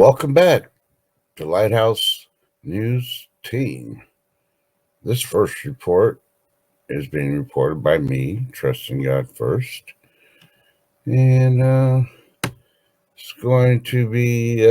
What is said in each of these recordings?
Welcome back to Lighthouse News Team. This first report is being reported by me, Trusting God First, and it's going to be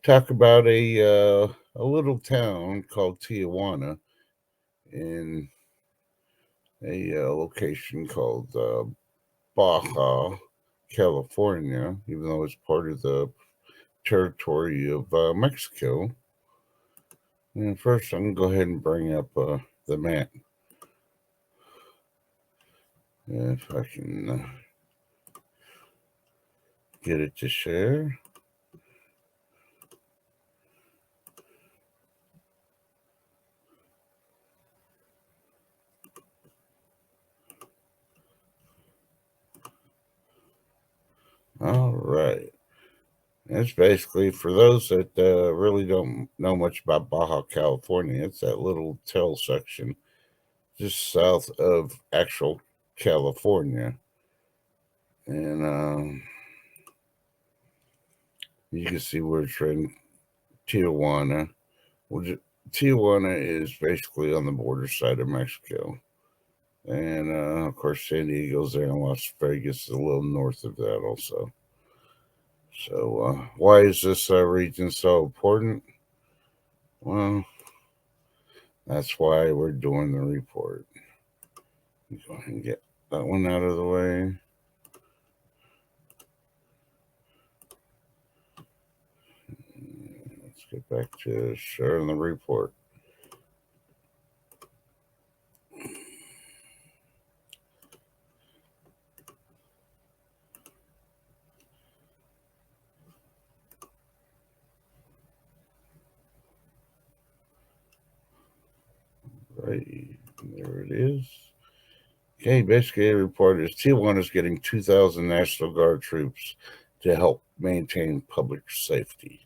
talk about a little town called Tijuana in a location called Baja, California, even though it's part of the territory of Mexico. And first, I'm going to go ahead and bring up the map. If I can get it to share. All right. It's basically for those that really don't know much about Baja California. It's that little tail section just south of actual California, and you can see where it's in Tijuana. Tijuana is basically on the border side of Mexico, and of course San Diego's there, and Las Vegas is a little north of that also. So, why is this region so important? Well, that's why we're doing the report. Go ahead and get that one out of the way. Let's get back to sharing the report. Right, there it is. Okay, basically the report is Tijuana is getting 2,000 National Guard troops to help maintain public safety.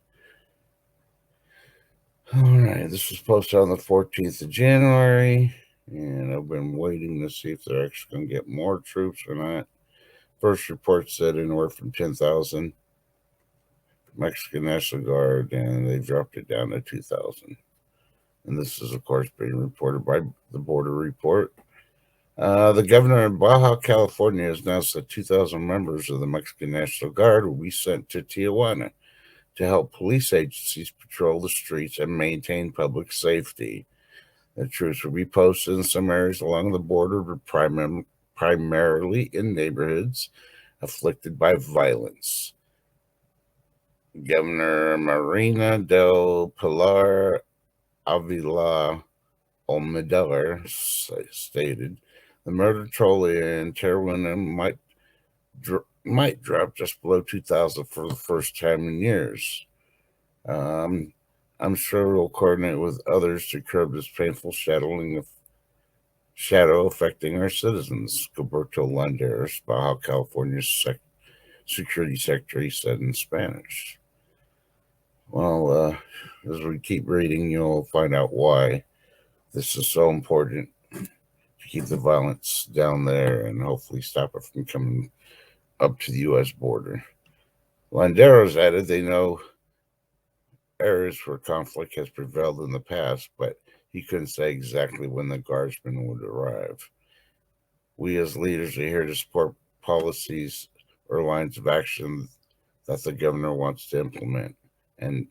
All right, this was posted on the 14th of January, and I've been waiting to see if they're actually going to get more troops or not. First report said anywhere from 10,000 Mexican National Guard, and they dropped it down to 2,000. And this is, of course, being reported by the Border Report. The governor of Baja California has announced that 2,000 members of the Mexican National Guard will be sent to Tijuana to help police agencies patrol the streets and maintain public safety. The troops will be posted in some areas along the border, but primarily in neighborhoods afflicted by violence. Governor Marina del Pilar Avila Almedar stated the murder toll in Tijuana might drop just below 2,000 for the first time in years. I'm sure we'll coordinate with others to curb this painful shadow affecting our citizens, Gilberto Landeros, Baja California's security secretary, said in Spanish. Well, as we keep reading, you'll find out why this is so important to keep the violence down there and hopefully stop it from coming up to the U.S. border. Landeros added they know areas where conflict has prevailed in the past, but he couldn't say exactly when the guardsmen would arrive. We as leaders are here to support policies or lines of action that the governor wants to implement, and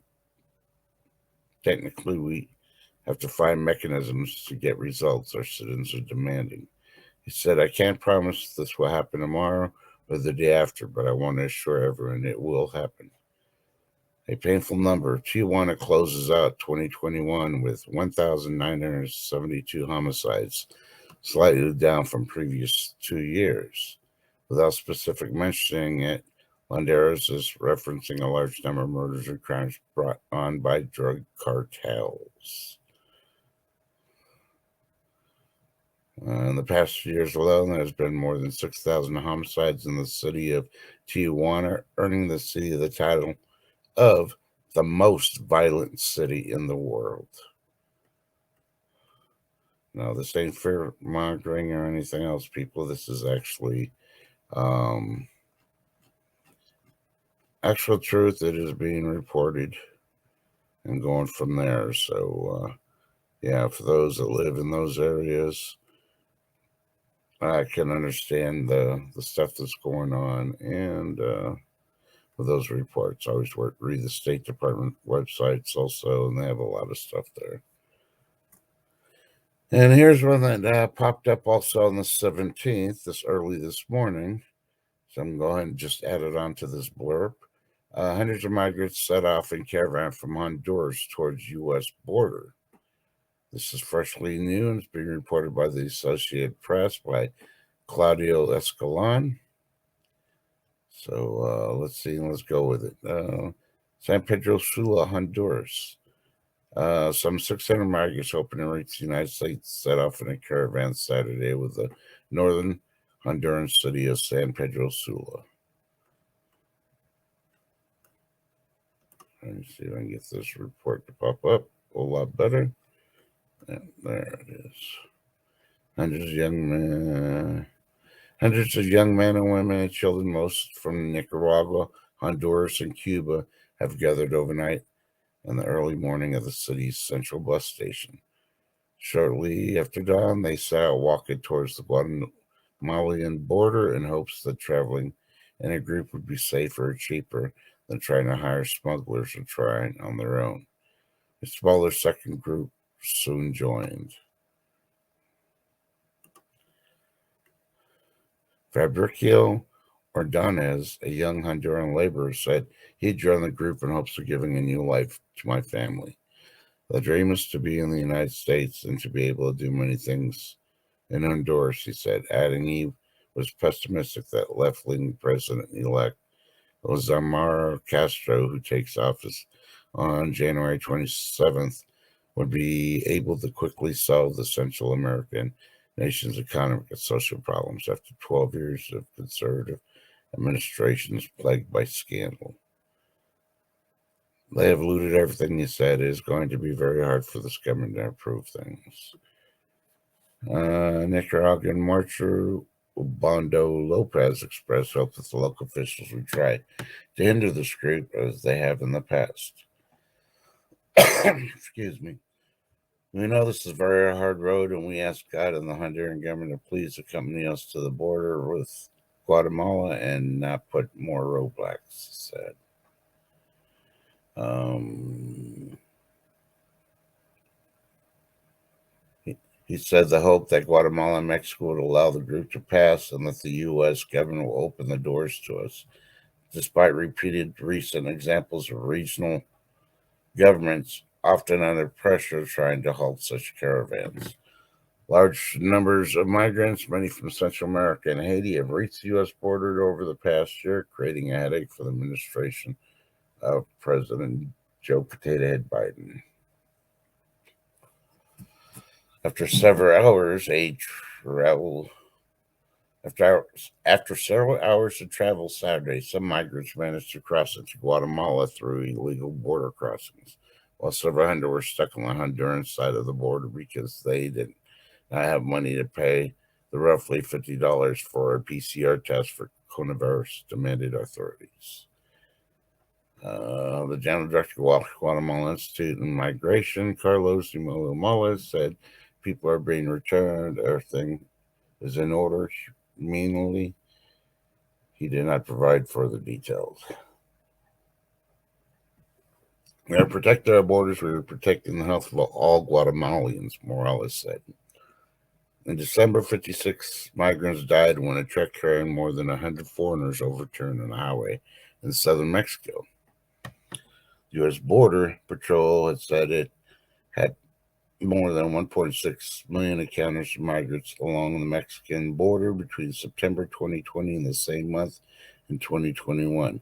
technically we have to find mechanisms to get results our citizens are demanding. He said, I can't promise this will happen tomorrow or the day after, but I want to assure everyone it will happen. A painful number. Tijuana closes out 2021 with 1,972 homicides, slightly down from previous 2 years. Without specific mentioning it, Landeros is referencing a large number of murders or crimes brought on by drug cartels. In the past few years alone, there has been more than 6,000 homicides in the city of Tijuana, earning the city the title of the most violent city in the world. No, this ain't fear mongering or anything else, people. This is actually actual truth, it is being reported and going from there. So, yeah, for those that live in those areas, I can understand the stuff that's going on. And with those reports, I always read the State Department websites also, and they have a lot of stuff there. And here's one that popped up also on the 17th, early this morning. So I'm going to go ahead and just add it onto this blurb. Hundreds of migrants set off in caravan from Honduras towards U.S. border. This is freshly new and it's being reported by the Associated Press by Claudio Escalon. So let's see, let's go with it. San Pedro Sula, Honduras. Some 600 migrants hoping to reach the United States set off in a caravan Saturday with the northern Honduran city of San Pedro Sula. Let me see if I can get this report to pop up a lot better. And there it is. Hundreds of young men and women and children, most from Nicaragua, Honduras, and Cuba, have gathered overnight in the early morning of the city's central bus station. Shortly after dawn, they set out walking towards the Guatemalan border in hopes that traveling in a group would be safer or cheaper than trying to hire smugglers or trying on their own. A smaller second group soon joined. Fabricio Ordonez, a young Honduran laborer, said he'd joined the group in hopes of giving a new life to my family. The dream is to be in the United States and to be able to do many things in Honduras, he said, adding he was pessimistic that left-wing President-elect Xiomara Castro, who takes office on January 27th, would be able to quickly solve the Central American nation's economic and social problems after 12 years of conservative administrations plagued by scandal. They have looted everything, he said. It is going to be very hard for this government to improve things. Nicaraguan marcher Ubando Lopez expressed hope that the local officials would try to hinder this group as they have in the past. Excuse me. We know this is a very hard road, and we ask God and the Honduran government to please accompany us to the border with Guatemala and not put more roadblocks, said. He said the hope that Guatemala and Mexico would allow the group to pass and that the U.S. government will open the doors to us. Despite repeated recent examples of regional governments often under pressure trying to halt such caravans. Large numbers of migrants, many from Central America and Haiti, have reached the U.S. border over the past year, creating a headache for the administration of President Joe Potato Head Biden. After several hours of travel Saturday, some migrants managed to cross into Guatemala through illegal border crossings, while several hundred were stuck on the Honduran side of the border because they did not have money to pay the roughly $50 for a PCR test for coronavirus, demanded authorities. The General Director of Guatemala Institute and Migration, Carlos Imolomala, said people are being returned. Everything is in order. Meanwhile, he did not provide further details. We are protecting our borders. We are protecting the health of all Guatemalans, Morales said. In December, 56 migrants died when a truck carrying more than 100 foreigners overturned on a highway in southern Mexico. The U.S. Border Patrol had said it had more than 1.6 million encounters of migrants along the Mexican border between September 2020 and the same month in 2021,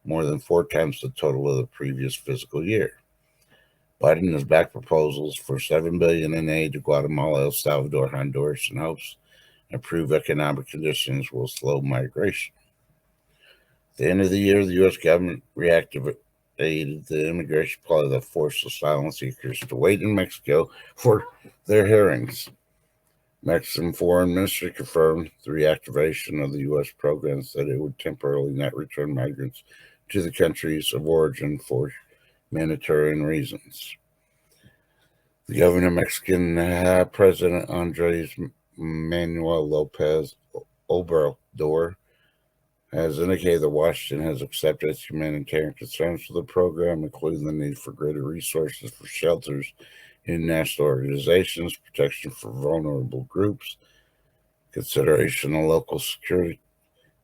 more than 4 times the total of the previous fiscal year. Biden has backed proposals for $7 billion in aid to Guatemala, El Salvador, Honduras, and hopes improved economic conditions will slow migration. At the end of the year, the U.S. government reactivated the immigration policy that forced asylum seekers to wait in Mexico for their hearings. Mexican Foreign Ministry confirmed the reactivation of the U.S. program, said it would temporarily not return migrants to the countries of origin for humanitarian reasons. The governor of Mexican President Andres Manuel Lopez Obrador has indicated that Washington has accepted its humanitarian concerns for the program, including the need for greater resources for shelters, international organizations, protection for vulnerable groups, consideration of local security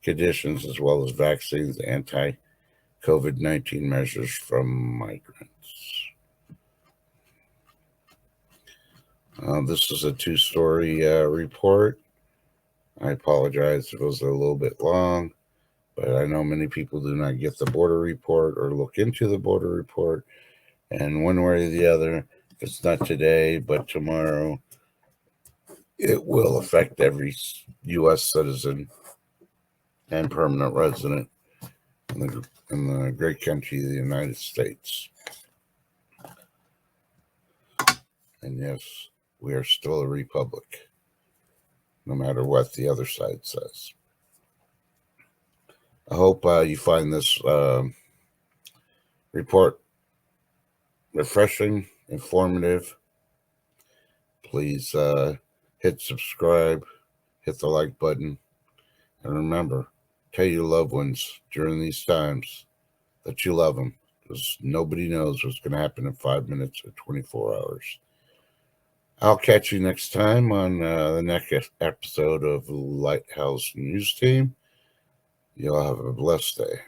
conditions, as well as vaccines, anti-COVID-19 measures from migrants. This is a two-story report. I apologize if it was a little bit long, but I know many people do not get the border report or look into the border report. And one way or the other, if it's not today, but tomorrow, it will affect every U.S. citizen and permanent resident in the great country of the United States. And yes, we are still a republic, no matter what the other side says. I hope you find this report refreshing, informative. Please hit subscribe, hit the like button, and remember, tell your loved ones during these times that you love them, because nobody knows what's going to happen in 5 minutes or 24 hours. I'll catch you next time on the next episode of Lighthouse News Team. You'll have a blessed day.